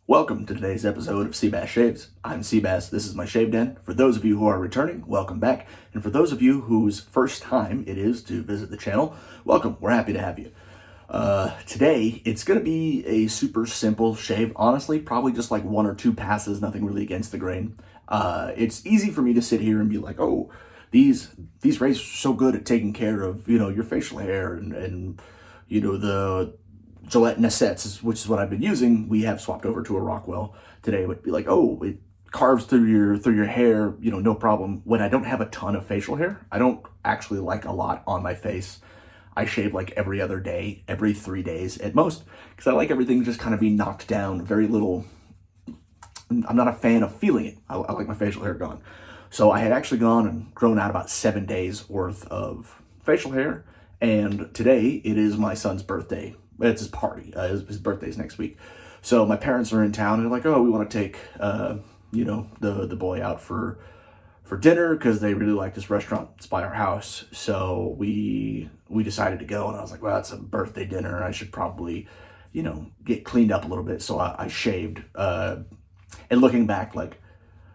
Welcome to today's episode of Seabass Shaves. I'm Seabass. This is my shave den. For those of you who are returning, welcome back. And for those of you whose first time it is to visit the channel, welcome. We're happy to have you. Today, it's going to be a super simple shave. Honestly, probably just like one or two passes, nothing really against the grain. It's easy for me to sit here and be like, oh, these razors are so good at taking care of, your facial hair and the Gillette Nessettes, which is what I've been using. We have swapped over to a Rockwell today. Would be like, oh, it carves through your hair, no problem. When I don't have a ton of facial hair, I don't actually like a lot on my face. I shave like every other day, every 3 days at most, because I like everything to just kind of be knocked down. Very little. I'm not a fan of feeling it. I like my facial hair gone. So I had actually gone and grown out about 7 days worth of facial hair, and today it is my son's birthday. It's his party. His birthday's next week. So my parents are in town and they're like, oh, we want to take, the boy out for dinner because they really like this restaurant. It's by our house. So we decided to go, and I was like, well, it's a birthday dinner and I should probably, get cleaned up a little bit. So I shaved, and looking back, like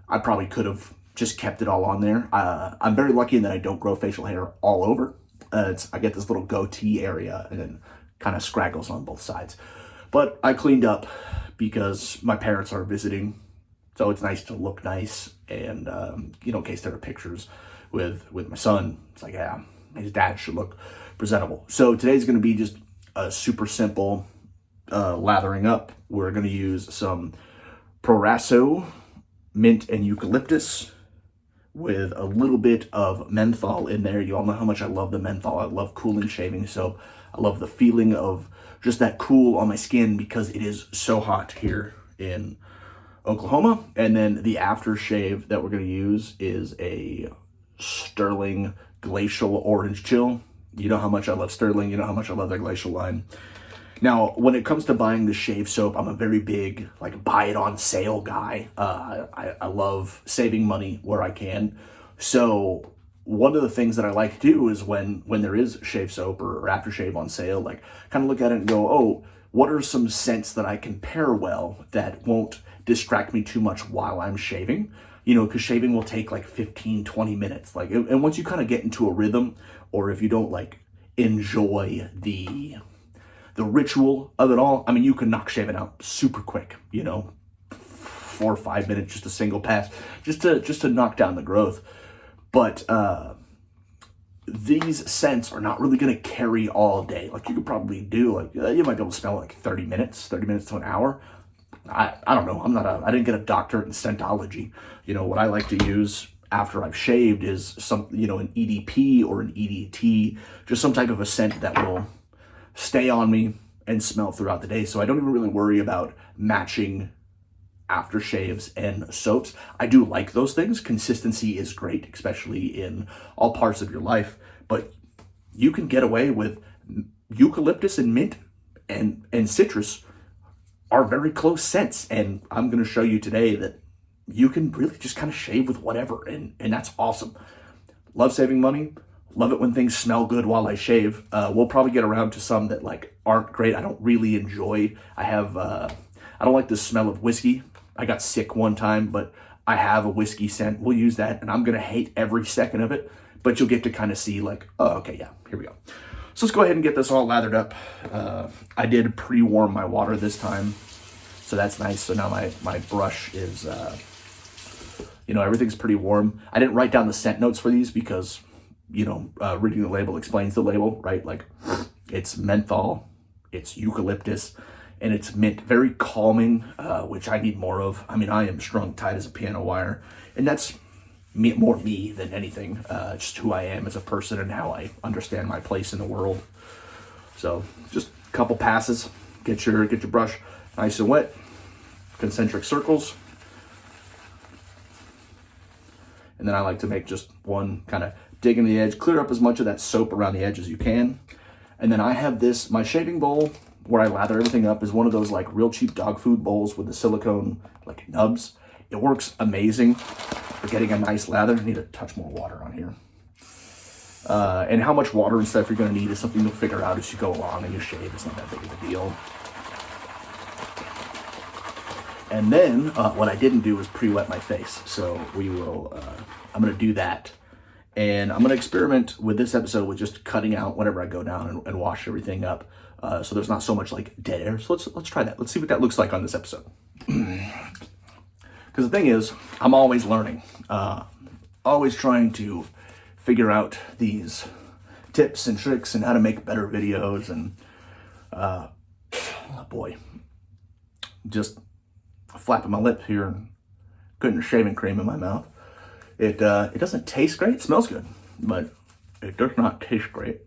I probably could have just kept it all on there. I'm very lucky in that I don't grow facial hair all over. I get this little goatee area and then kind of scraggles on both sides. But I cleaned up because my parents are visiting, so it's nice to look nice. And in case there are pictures with my son, it's like, yeah, his dad should look presentable. So today's going to be just a super simple lathering up. We're going to use some Proraso mint and eucalyptus with a little bit of menthol in there. You all know how much I love the menthol. I love cooling shaving soap. I love the feeling of just that cool on my skin because it is so hot here in Oklahoma. And then the aftershave that we're going to use is a Stirling Glacial Orange Chill. You know how much I love Stirling. You know how much I love their Glacial line. Now, when it comes to buying the shave soap, I'm a very big, buy it on sale guy. I love saving money where I can. So one of the things that I like to do is when there is shave soap or aftershave on sale, kind of look at it and go, oh, what are some scents that I can pair well that won't distract me too much while I'm shaving? Because shaving will take 15, 20 minutes. And once you kind of get into a rhythm, or if you don't enjoy the ritual of it all, you can knock shaving out super quick, 4 or 5 minutes, just a single pass, just to knock down the growth. But these scents are not really going to carry all day. You could probably do, you might be able to smell 30 minutes to an hour. I don't know. I didn't get a doctorate in scentology. What I like to use after I've shaved is some, an EDP or an EDT, just some type of a scent that will stay on me and smell throughout the day. So I don't even really worry about matching aftershaves and soaps. I do like those things. Consistency is great, especially in all parts of your life. But you can get away with eucalyptus and mint and citrus are very close scents. And I'm going to show you today that you can really just kind of shave with whatever. And that's awesome. Love saving money. Love it when things smell good while I shave. We'll probably get around to some that aren't great. I don't really enjoy. I don't like the smell of whiskey. I got sick one time, but I have a whiskey scent. We'll use that, and I'm going to hate every second of it, but you'll get to kind of see oh, okay, yeah, here we go. So let's go ahead and get this all lathered up. I did pre-warm my water this time, so that's nice. So now my brush is, everything's pretty warm. I didn't write down the scent notes for these because, reading the label explains the label, right? It's menthol, it's eucalyptus, and it's mint. Very calming, which I need more of. I am strung tight as a piano wire, and that's more me than anything. Just who I am as a person and how I understand my place in the world. So just a couple passes. Get your brush nice and wet. Concentric circles. And then I like to make just one kind of dig in the edge, clear up as much of that soap around the edge as you can. And then I have my shaving bowl where I lather everything up is one of those real cheap dog food bowls with the silicone nubs. It works amazing for getting a nice lather. I need a touch more water on here. And how much water and stuff you're going to need is something you'll figure out as you go along and you shave. It's not that big of a deal. And then what I didn't do was pre-wet my face. So we will, I'm going to do that. And I'm going to experiment with this episode with just cutting out whenever I go down and wash everything up. So there's not so much like dead air. So let's try that. Let's see what that looks like on this episode. Because the thing is, I'm always learning. Always trying to figure out these tips and tricks and how to make better videos. And oh boy, just flapping my lip here and putting shaving cream in my mouth. It doesn't taste great. It smells good, but it does not taste great.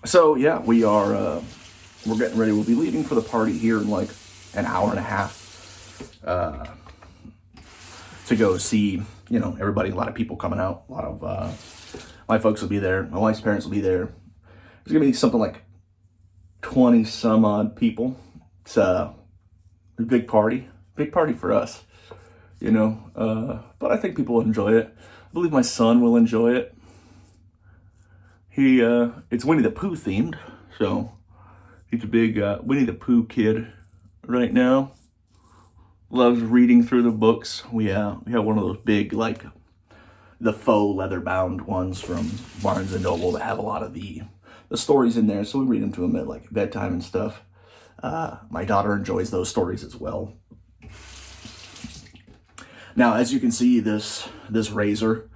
So yeah, we're getting ready. We'll be leaving for the party here in like an hour and a half to go see, you know, everybody. A lot of people coming out. A lot of my folks will be there. My wife's parents will be there. There's gonna be something like 20 some odd people. It's a big party for us, you know. But I think people will enjoy it. I believe my son will enjoy it. It's Winnie the Pooh themed, so he's a big Winnie the Pooh kid right now. Loves reading through the books. We have one of those big, like, the faux leather-bound ones from Barnes & Noble that have a lot of the stories in there, so we read them to him at, like, bedtime and stuff. My daughter enjoys those stories as well. Now, as you can see, this razor,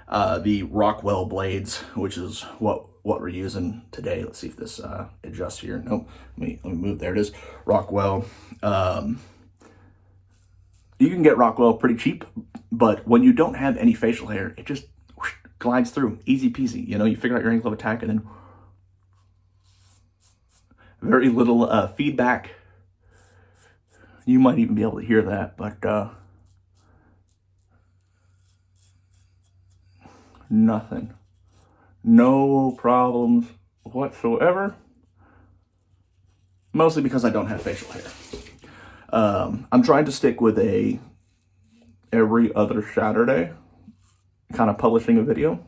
the Rockwell blades, which is what we're using today. Let's see if this adjusts here. Nope. Let me move. There it is. Rockwell. You can get Rockwell pretty cheap, but when you don't have any facial hair, it just whoosh, glides through. Easy peasy. You know, you figure out your angle of attack and then very little feedback. You might even be able to hear that, but nothing. No problems whatsoever. Mostly because I don't have facial hair. I'm trying to stick with every other Saturday kind of publishing a video.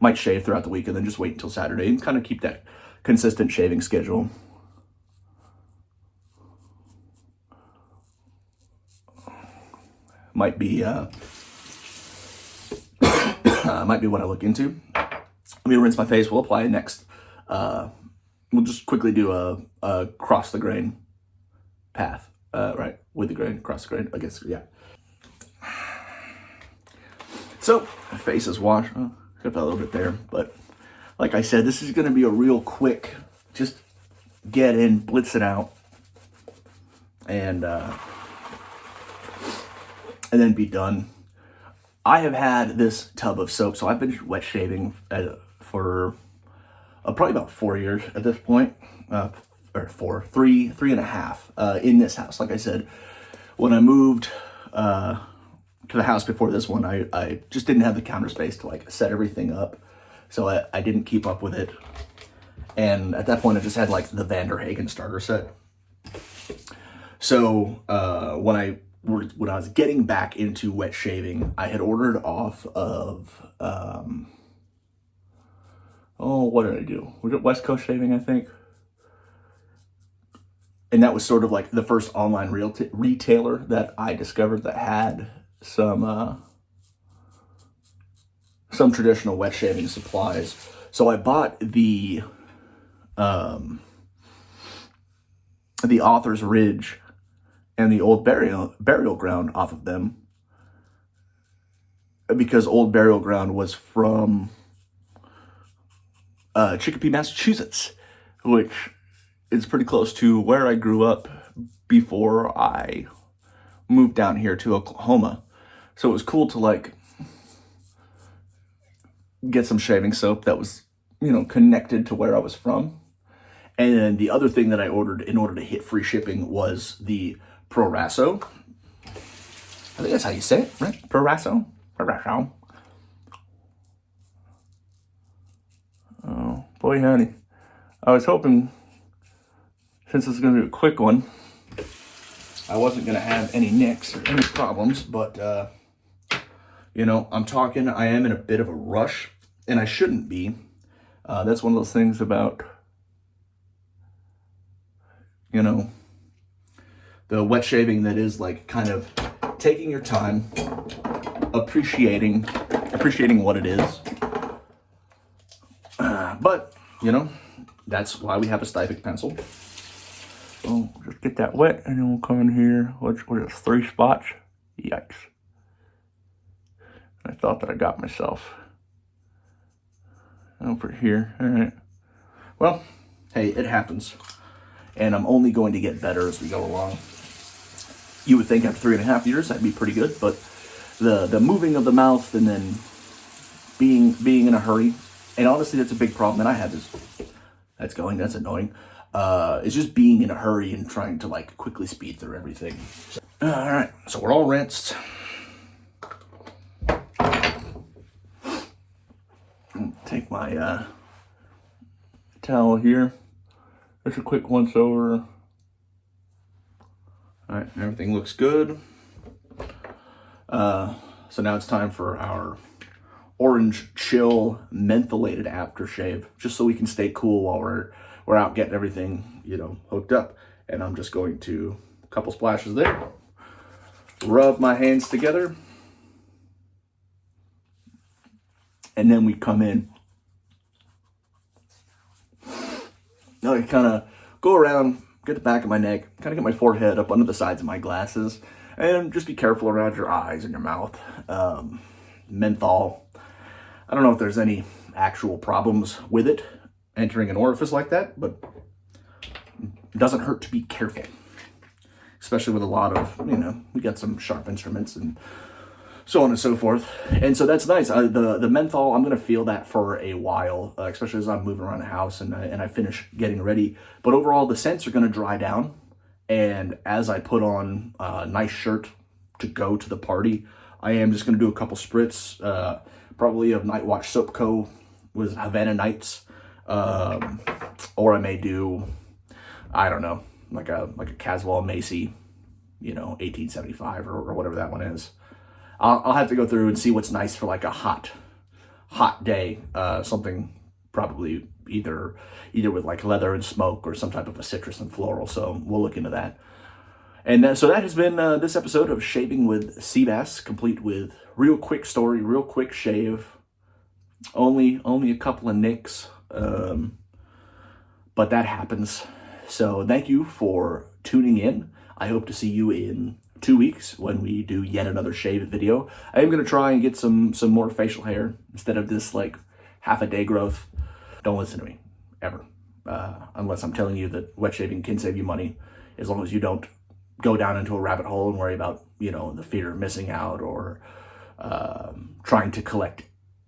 Might shave throughout the week and then just wait until Saturday and kind of keep that consistent shaving schedule. Might be might be what I look into. Let me rinse my face. We'll apply it next. We'll just quickly do a cross the grain path. Right, with the grain, cross the grain, I guess, yeah. So, my face is washed. Oh, could have a little bit there, but like I said, this is going to be a real quick, just get in, blitz it out, and then be done. I have had this tub of soap, so I've been wet shaving for probably about 4 years at this point, or three and a half in this house. Like I said, when I moved to the house before this one, I just didn't have the counter space to like set everything up, so I didn't keep up with it. And at that point, I just had like the Vanderhagen starter set. So when I was getting back into wet shaving, I had ordered off of, what did I do? Was it West Coast Shaving, I think? And that was sort of like the first online retailer that I discovered that had some traditional wet shaving supplies. So I bought the Author's Ridge and the Old Burial Ground off of them, because Old Burial Ground was from Chicopee, Massachusetts, which is pretty close to where I grew up before I moved down here to Oklahoma. So it was cool to like get some shaving soap that was, you know, connected to where I was from. And then the other thing that I ordered in order to hit free shipping was the Proraso. I think that's how you say it, right? Proraso? Proraso. Oh, boy, honey. I was hoping, since this is going to be a quick one, I wasn't going to have any nicks or any problems, but You know, I am in a bit of a rush, and I shouldn't be. That's one of those things about, you know, the wet shaving that is like kind of taking your time, appreciating what it is. But, you know, that's why we have a styptic pencil. So just get that wet, and then we'll come in here. What is 3 spots? Yikes. I thought that I got myself over here. All right. Well, hey, it happens. And I'm only going to get better as we go along. You would think after 3.5 years, that'd be pretty good. But the moving of the mouth and then being in a hurry, and honestly, that's a big problem that I have is, that's annoying. It's just being in a hurry and trying to like quickly speed through everything. All right, so we're all rinsed. Take my towel here. Just a quick once over. All right, everything looks good. So now it's time for our orange chill mentholated aftershave, just so we can stay cool while we're out getting everything, you know, hooked up. And I'm just going to, a couple splashes there, rub my hands together, and then we come in. Now I kind of go around, get the back of my neck, kind of get my forehead up under the sides of my glasses, and just be careful around your eyes and your mouth. Menthol, I don't know if there's any actual problems with it entering an orifice like that, but it doesn't hurt to be careful, especially with a lot of, you know, we got some sharp instruments and so on and so forth. And so that's nice. The menthol, I'm going to feel that for a while, especially as I'm moving around the house and I finish getting ready. But overall, the scents are going to dry down. And as I put on a nice shirt to go to the party, I am just going to do a couple spritz, probably of Night Watch Soap Co. with Havana Nights. Or I may do, I don't know, like a Caswell Macy, you know, 1875 or whatever that one is. I'll have to go through and see what's nice for like a hot day. Something probably either with like leather and smoke or some type of a citrus and floral. So we'll look into that. And so that has been this episode of Shaving with Seabass, complete with real quick story, real quick shave. Only a couple of nicks, but that happens. So thank you for tuning in. I hope to see you in 2 weeks when we do yet another shave video. I am going to try and get some more facial hair instead of this like half a day growth. Don't listen to me ever, unless I'm telling you that wet shaving can save you money, as long as you don't go down into a rabbit hole and worry about, you know, the fear of missing out or trying to collect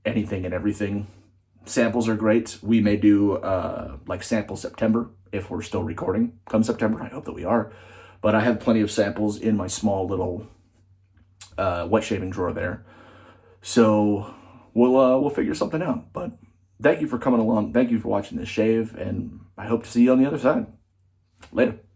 anything and everything. Samples are great. We may do like sample September if we're still recording come September. I hope that we are. But I have plenty of samples in my small little wet shaving drawer there. So we'll figure something out. But thank you for coming along. Thank you for watching this shave, and I hope to see you on the other side. Later.